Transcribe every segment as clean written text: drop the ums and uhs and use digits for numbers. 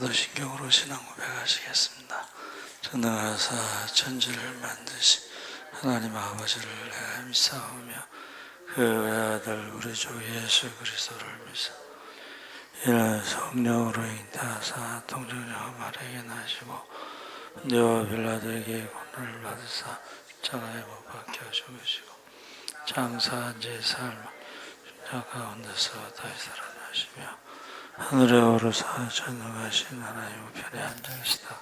사도신경으로 신앙 고백하시겠습니다. 전능하사 천지를 만드신 하나님 아버지를 내가 믿사오며 그 외아들 우리 주 예수 그리스도를 믿사 이는 성령으로 잉태하사 동정녀 마리아에게 나시고 본디오 빌라도에게 고난을 받으사 십자가에 못 박혀 죽으시고 장사한 지 삶 십자가 가운데서 다시 살아나시며 하늘에 오르사 전능하신 하나님 우편에 앉으시다.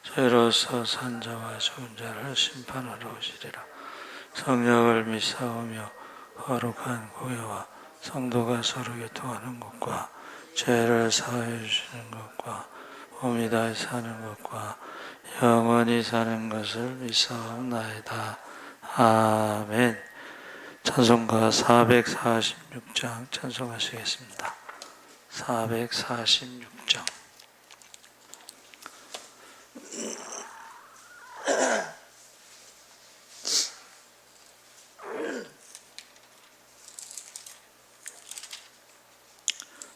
저희로서 산자와 죽은 자를 심판하러 오시리라. 성령을 믿사오며 거룩한 공예와 성도가 서로 교통하는 것과 죄를 사하여 주시는 것과 몸이 다시 사는 것과 영원히 사는 것을 믿사옵나이다. 아멘. 찬송가 446장 찬송하시겠습니다. 446장.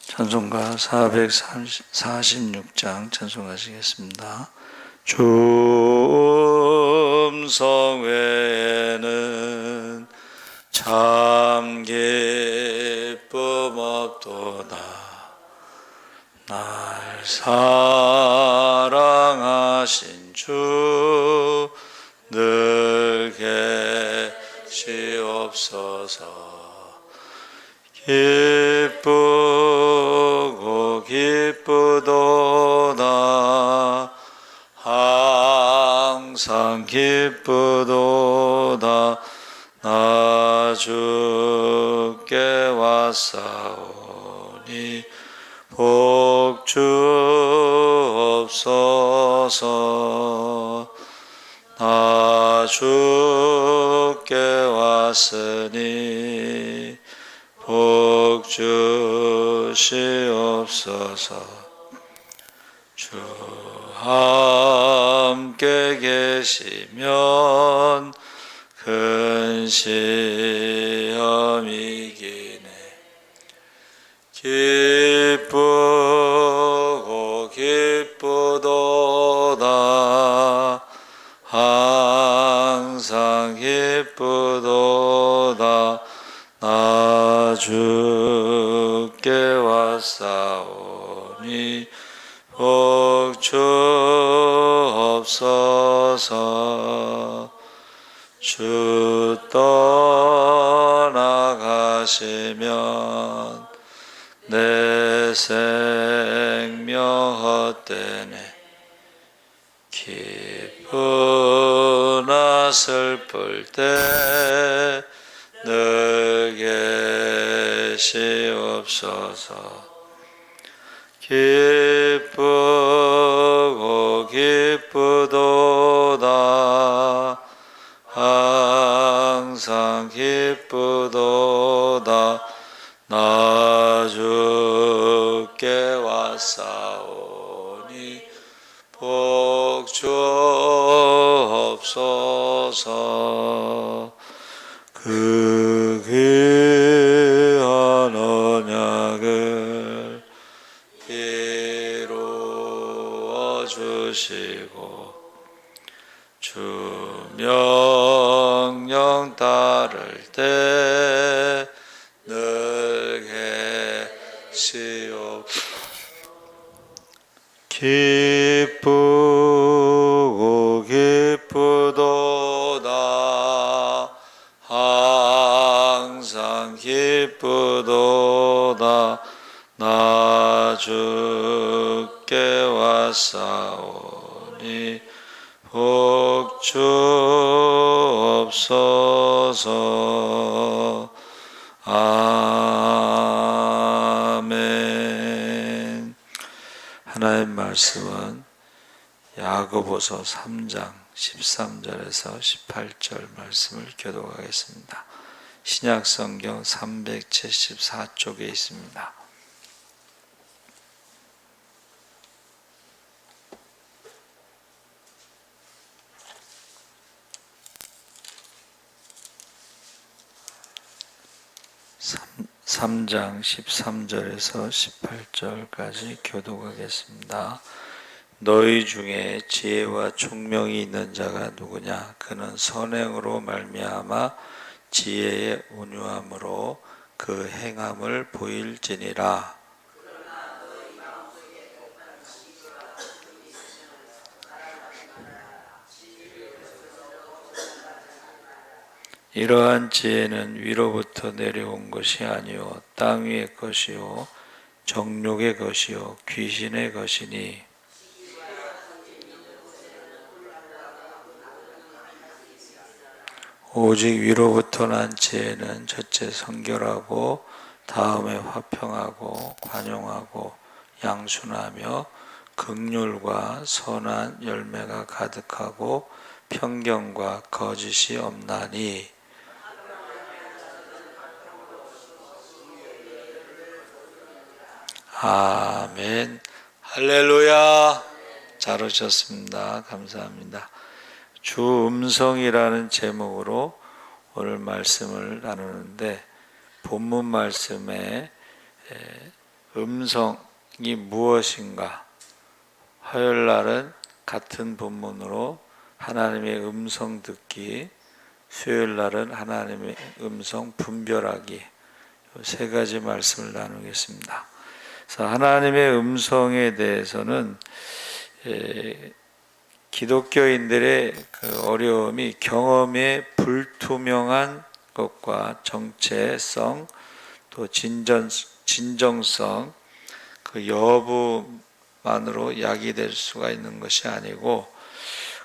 찬송가 446장 찬송하시겠습니다. 주 음성 외에는 참 기쁨 없도다. 날 사랑하신 주 늘 계시옵소서. 기쁘고 기쁘도다. 항상 기쁘도다. 나 주께 왔사오니 복 주옵소서. 나 주께 왔으니 복 주시옵소서. 주 함께 계시면 큰 시험 이기네. 기쁘고 기쁘도다. 항상 기쁘도다. 나 주께 왔사오니 복 주옵소서. 주 떠나가시면 내 생명 헛되네. 기쁘나 슬플 때 늘 계시옵소서. 기쁘고 기쁘도다. 항상 기쁘도다. 나 주께 왔사오니 복 주옵소서. 그 귀한 언약을 이루어 주시고 주 명령 따를 때 늘 계시옵소서. 기쁘고 기쁘도다. 항상 기쁘도다. 나 주께 왔사오니 복 주옵소서. 아멘. 하나님 말씀은 야고보서 3장 13절에서 18절 말씀을 교독하겠습니다. 신약성경 374쪽에 있습니다. 3장 13절에서 18절까지 교독하겠습니다. 너희 중에 지혜와 총명이 있는 자가 누구냐? 그는 선행으로 말미암아 지혜의 온유함으로 그 행함을 보일지니라. 이러한 지혜는 위로부터 내려온 것이 아니요 땅 위의 것이요 정욕의 것이요 귀신의 것이니 오직 위로부터 난 지혜는 첫째 성결하고 다음에 화평하고 관용하고 양순하며 긍휼과 선한 열매가 가득하고 편견과 거짓이 없나니. 아멘. 할렐루야. 잘 오셨습니다. 감사합니다. 주 음성이라는 제목으로 오늘 말씀을 나누는데, 본문 말씀에 음성이 무엇인가, 화요일 날은 같은 본문으로 하나님의 음성 듣기, 수요일 날은 하나님의 음성 분별하기, 이 세 가지 말씀을 나누겠습니다. 그래서 하나님의 음성에 대해서는 기독교인들의 그 어려움이 경험의 불투명한 것과 정체성, 또 진정성, 그 여부만으로 야기될 수가 있는 것이 아니고,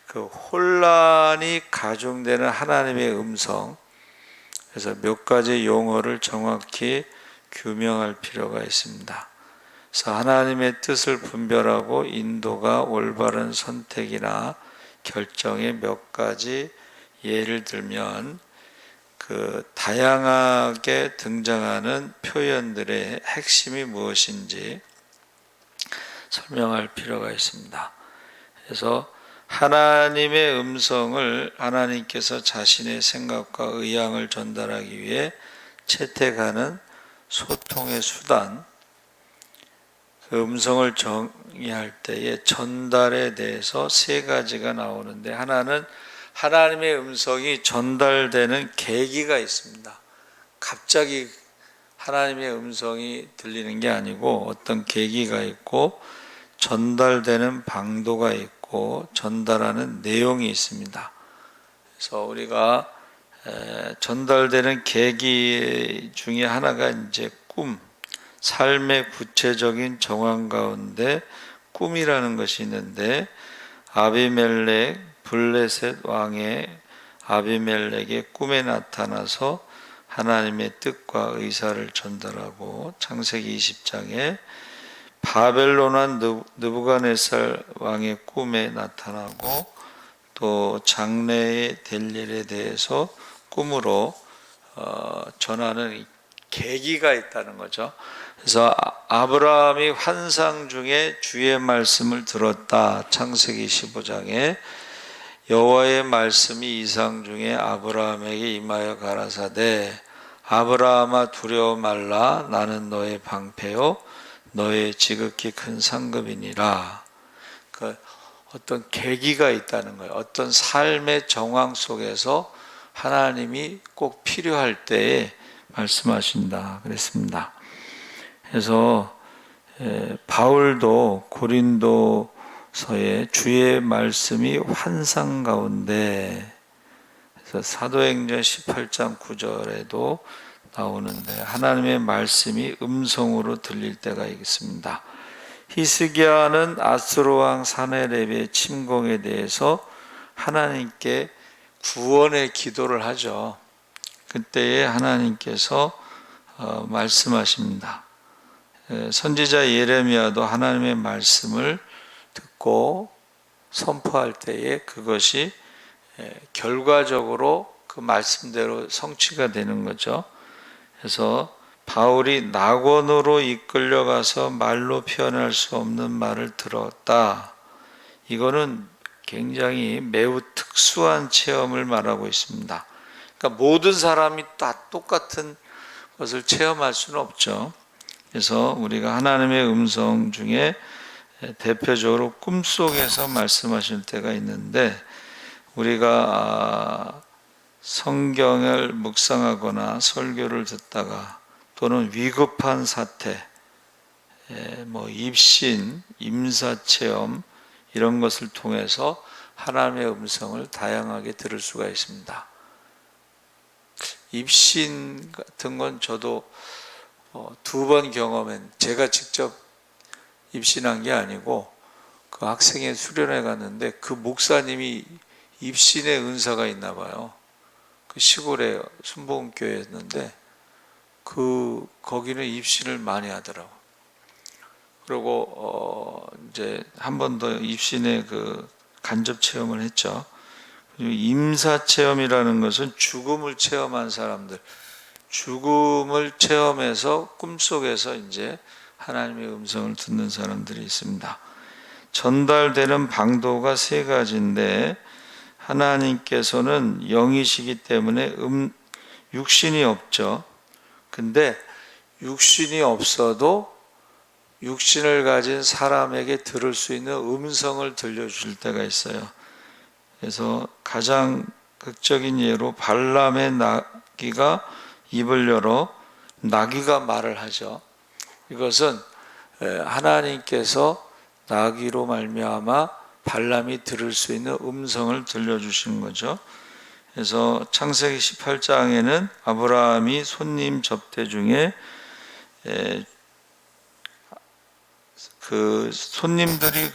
그 혼란이 가중되는 하나님의 음성, 그래서 몇 가지 용어를 정확히 규명할 필요가 있습니다. 그래서 하나님의 뜻을 분별하고 인도가 올바른 선택이나 결정의 몇 가지 예를 들면, 그 다양하게 등장하는 표현들의 핵심이 무엇인지 설명할 필요가 있습니다. 그래서 하나님의 음성을 하나님께서 자신의 생각과 의향을 전달하기 위해 채택하는 소통의 수단, 그 음성을 정의할 때에 전달에 대해서 세 가지가 나오는데, 하나는 하나님의 음성이 전달되는 계기가 있습니다. 갑자기 하나님의 음성이 들리는 게 아니고 어떤 계기가 있고, 전달되는 방도가 있고, 전달하는 내용이 있습니다. 그래서 우리가 전달되는 계기 중에 하나가 이제 삶의 구체적인 정황 가운데 꿈이라는 것이 있는데, 아비멜렉, 블레셋 왕의 아비멜렉의 꿈에 나타나서 하나님의 뜻과 의사를 전달하고, 창세기 20장에 바벨론 왕 느부갓네살 왕의 꿈에 나타나고, 또 장래에 될 일에 대해서 꿈으로 전하는 계기가 있다는 거죠. 그래서 아브라함이 환상 중에 주의 말씀을 들었다. 창세기 15장에 여호와의 말씀이 이상 중에 아브라함에게 임하여 가라사대, 아브라함아 두려워 말라. 나는 너의 방패요 너의 지극히 큰 상급이니라. 그 어떤 계기가 있다는 거예요. 어떤 삶의 정황 속에서 하나님이 꼭 필요할 때에 말씀하신다 그랬습니다. 그래서 바울도 고린도서에 주의 말씀이 환상 가운데, 그래서 사도행전 18장 9절에도 나오는데, 하나님의 말씀이 음성으로 들릴 때가 있습니다. 히스기야는 아스로 왕 사네립의 침공에 대해서 하나님께 구원의 기도를 하죠. 그때에 하나님께서 말씀하십니다. 선지자 예레미야도 하나님의 말씀을 듣고 선포할 때에 그것이 결과적으로 그 말씀대로 성취가 되는 거죠. 그래서 바울이 낙원으로 이끌려가서 말로 표현할 수 없는 말을 들었다. 이거는 굉장히 매우 특수한 체험을 말하고 있습니다. 그러니까 모든 사람이 다 똑같은 것을 체험할 수는 없죠. 그래서 우리가 하나님의 음성 중에 대표적으로 꿈속에서 말씀하실 때가 있는데, 우리가 성경을 묵상하거나 설교를 듣다가 또는 위급한 사태, 입신, 임사체험 이런 것을 통해서 하나님의 음성을 다양하게 들을 수가 있습니다. 입신 같은 건 저도 2번 경험한, 제가 직접 입신한 게 아니고 그 학생회 수련회 갔는데 그 목사님이 입신의 은사가 있나 봐요. 그 시골에 순복음교회였는데 거기는 입신을 많이 하더라고. 그리고 이제 한 번 더 입신의 그 간접 체험을 했죠. 그리고 임사 체험이라는 것은 죽음을 체험한 사람들, 죽음을 체험해서 꿈속에서 이제 하나님의 음성을 듣는 사람들이 있습니다. 전달되는 방도가 3가지인데, 하나님께서는 영이시기 때문에 육신이 없죠. 근데 육신이 없어도 육신을 가진 사람에게 들을 수 있는 음성을 들려주실 때가 있어요. 그래서 가장 극적인 예로 발람의 나귀가 입을 열어 나귀가 말을 하죠. 이것은 하나님께서 나귀로 말미암아 발람이 들을 수 있는 음성을 들려주신 거죠. 그래서 창세기 18장에는 아브라함이 손님 접대 중에 그 손님들이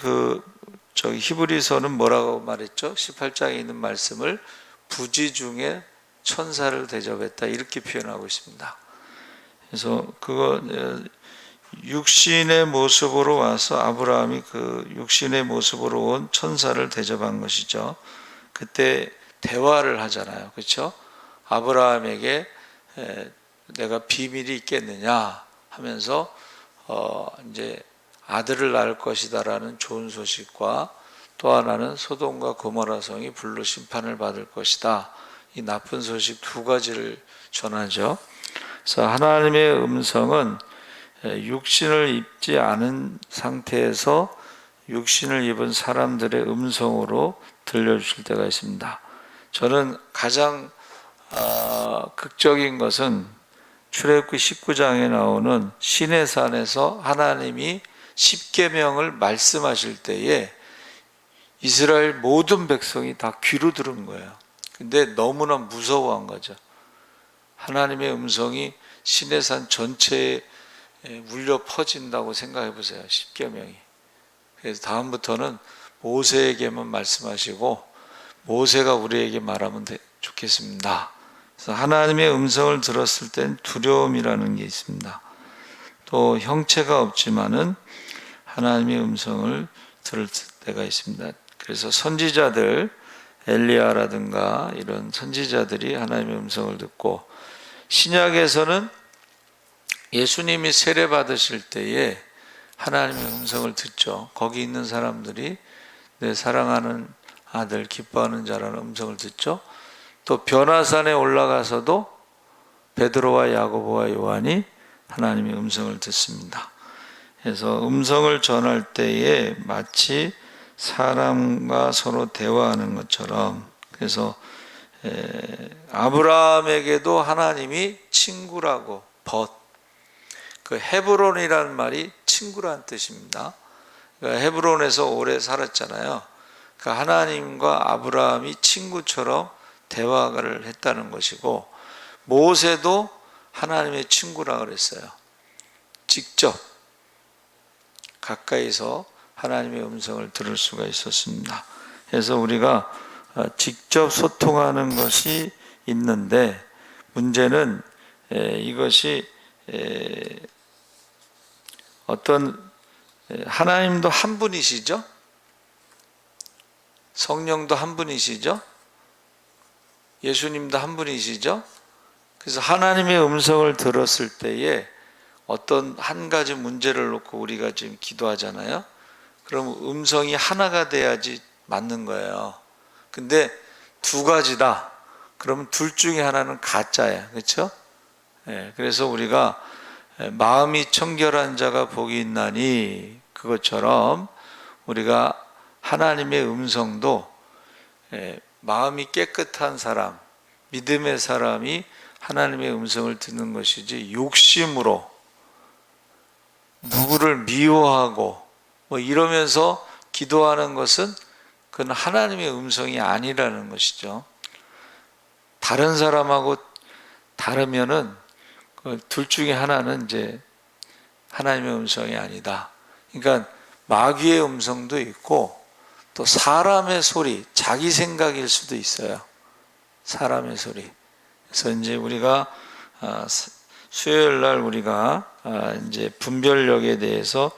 히브리서는 뭐라고 말했죠? 18장에 있는 말씀을 부지 중에 천사를 대접했다 이렇게 표현하고 있습니다. 그래서 육신의 모습으로 와서 아브라함이 그 육신의 모습으로 온 천사를 대접한 것이죠. 그때 대화를 하잖아요. 그렇죠? 아브라함에게 내가 비밀이 있겠느냐 하면서 이제 아들을 낳을 것이다라는 좋은 소식과 또 하나는 소돔과 고모라 성이 불로 심판을 받을 것이다. 이 나쁜 소식 2가지를 전하죠. 그래서 하나님의 음성은 육신을 입지 않은 상태에서 육신을 입은 사람들의 음성으로 들려주실 때가 있습니다. 저는 가장 극적인 것은 출애굽기 19장에 나오는 시내산에서 하나님이 10계명을 말씀하실 때에 이스라엘 모든 백성이 다 귀로 들은 거예요. 근데 너무나 무서워한 거죠. 하나님의 음성이 시내산 전체에 울려 퍼진다고 생각해 보세요. 10계명이. 그래서 다음부터는 모세에게만 말씀하시고 모세가 우리에게 말하면 좋겠습니다. 그래서 하나님의 음성을 들었을 땐 두려움이라는 게 있습니다. 또 형체가 없지만은 하나님의 음성을 들을 때가 있습니다. 그래서 선지자들, 엘리야라든가 이런 선지자들이 하나님의 음성을 듣고, 신약에서는 예수님이 세례 받으실 때에 하나님의 음성을 듣죠. 거기 있는 사람들이 내 사랑하는 아들, 기뻐하는 자라는 음성을 듣죠. 또 변화산에 올라가서도 베드로와 야고보와 요한이 하나님의 음성을 듣습니다. 그래서 음성을 전할 때에 마치 사람과 서로 대화하는 것처럼, 그래서 아브라함에게도 하나님이 친구라고, 그 헤브론이라는 말이 친구란 뜻입니다. 헤브론에서 오래 살았잖아요. 그러니까 하나님과 아브라함이 친구처럼 대화를 했다는 것이고, 모세도 하나님의 친구라 그랬어요. 직접 가까이서 하나님의 음성을 들을 수가 있었습니다. 그래서 우리가 직접 소통하는 것이 있는데, 문제는 이것이 하나님도 한 분이시죠? 성령도 한 분이시죠? 예수님도 한 분이시죠? 그래서 하나님의 음성을 들었을 때에 어떤 한 가지 문제를 놓고 우리가 지금 기도하잖아요. 그럼 음성이 하나가 돼야지 맞는 거예요. 근데 2가지다. 그러면 둘 중에 하나는 가짜야. 그렇죠? 그래서 우리가 마음이 청결한 자가 복이 있나니, 그것처럼 우리가 하나님의 음성도 마음이 깨끗한 사람, 믿음의 사람이 하나님의 음성을 듣는 것이지, 욕심으로 누구를 미워하고 뭐 이러면서 기도하는 것은 그건 하나님의 음성이 아니라는 것이죠. 다른 사람하고 다르면은 그 둘 중에 하나는 이제 하나님의 음성이 아니다. 그러니까 마귀의 음성도 있고, 또 사람의 소리, 자기 생각일 수도 있어요. 사람의 소리. 그래서 이제 우리가 수요일 날 우리가 이제 분별력에 대해서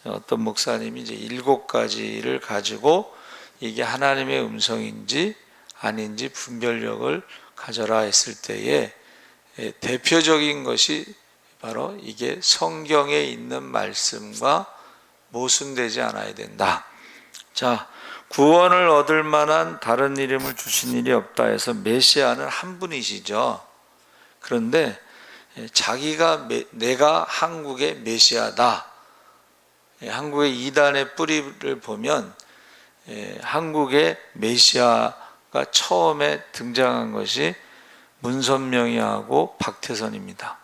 어떤 목사님이 이제 7가지를 가지고 이게 하나님의 음성인지 아닌지 분별력을 가져라 했을 때에 대표적인 것이 바로 이게 성경에 있는 말씀과 모순되지 않아야 된다. 자, 구원을 얻을 만한 다른 이름을 주신 일이 없다 해서 메시아는 한 분이시죠. 그런데 자기가 내가 한국의 메시아다. 한국의 이단의 뿌리를 보면 한국의 메시아가 처음에 등장한 것이 문선명이하고 박태선입니다.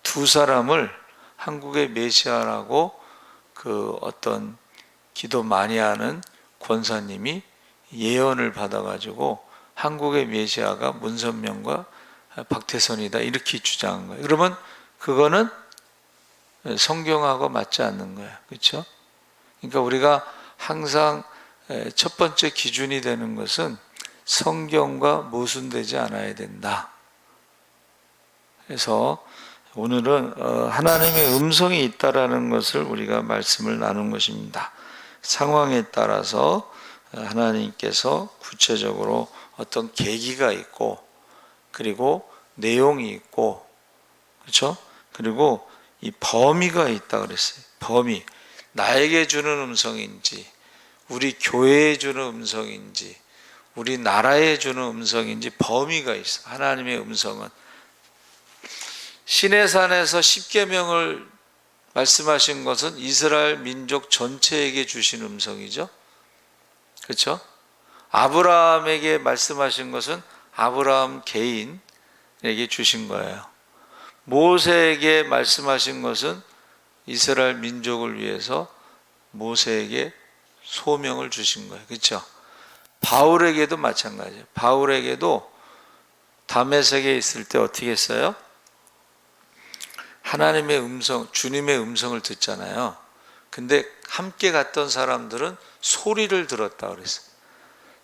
두 사람을 한국의 메시아라고 그 어떤 기도 많이 하는 권사님이 예언을 받아가지고 한국의 메시아가 문선명과 박태선이다 이렇게 주장한 거예요. 그러면 그거는 성경하고 맞지 않는 거예요. 그렇죠? 그러니까 우리가 항상 첫 번째 기준이 되는 것은 성경과 모순되지 않아야 된다. 그래서 오늘은 하나님의 음성이 있다라는 것을 우리가 말씀을 나눈 것입니다. 상황에 따라서 하나님께서 구체적으로 어떤 계기가 있고, 그리고 내용이 있고, 그렇죠? 그리고 이 범위가 있다 그랬어요. 범위. 나에게 주는 음성인지, 우리 교회에 주는 음성인지, 우리 나라에 주는 음성인지 범위가 있어. 하나님의 음성은 시내산에서 십계명을 말씀하신 것은 이스라엘 민족 전체에게 주신 음성이죠. 그렇죠? 아브라함에게 말씀하신 것은 아브라함 개인에게 주신 거예요. 모세에게 말씀하신 것은 이스라엘 민족을 위해서 모세에게 소명을 주신 거예요. 그렇죠? 바울에게도 마찬가지예요. 바울에게도 다메섹에 있을 때 어떻게 했어요? 하나님의 음성, 주님의 음성을 듣잖아요. 근데 함께 갔던 사람들은 소리를 들었다 그랬어요.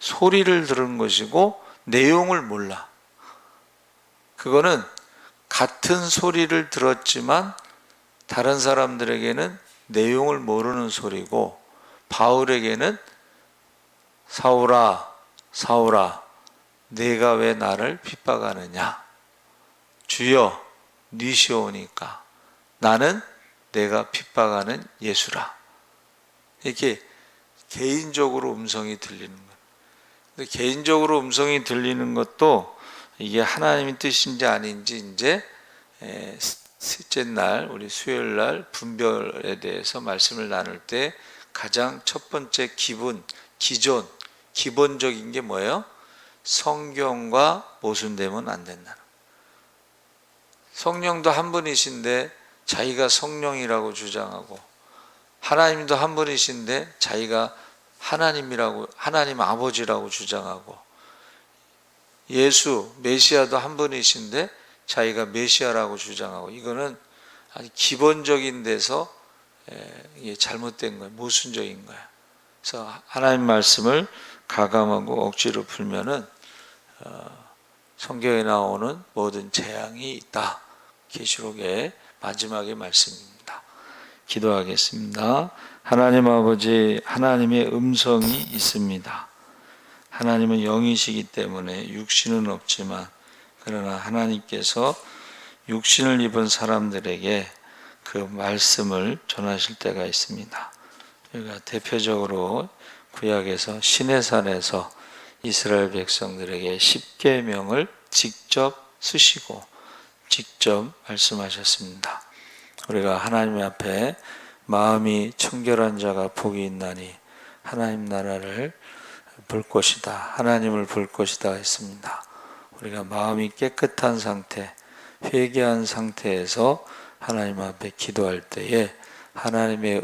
소리를 들은 것이고 내용을 몰라. 그거는 같은 소리를 들었지만 다른 사람들에게는 내용을 모르는 소리고, 바울에게는 사울아, 사울아, 네가 왜 나를 핍박하느냐? 주여, 니시오니까 나는 내가 핍박하는 예수라. 이렇게 개인적으로 음성이 들리는 거예요. 근데 개인적으로 음성이 들리는 것도 이게 하나님의 뜻인지 아닌지 이제 셋째 날, 우리 수요일 날 분별에 대해서 말씀을 나눌 때 가장 첫 번째 기본적인 게 뭐예요? 성경과 모순되면 안 된다는. 성령도 한 분이신데 자기가 성령이라고 주장하고, 하나님도 한 분이신데 자기가 하나님 아버지라고 주장하고, 예수 메시아도 한 분이신데 자기가 메시아라고 주장하고, 이거는 아주 기본적인 데서 이게 잘못된 거예요. 모순적인 거예요. 그래서 하나님 말씀을 가감하고 억지로 풀면은 성경에 나오는 모든 재앙이 있다. 계시록의 마지막의 말씀입니다. 기도하겠습니다. 하나님 아버지, 하나님의 음성이 있습니다. 하나님은 영이시기 때문에 육신은 없지만, 그러나 하나님께서 육신을 입은 사람들에게 그 말씀을 전하실 때가 있습니다. 우리가 대표적으로 구약에서 시내산에서 이스라엘 백성들에게 십계명을 직접 쓰시고 직접 말씀하셨습니다. 우리가 하나님 앞에 마음이 청결한 자가 복이 있나니 하나님 나라를 볼 것이다. 하나님을 볼 것이다 했습니다. 우리가 마음이 깨끗한 상태, 회개한 상태에서 하나님 앞에 기도할 때에 하나님의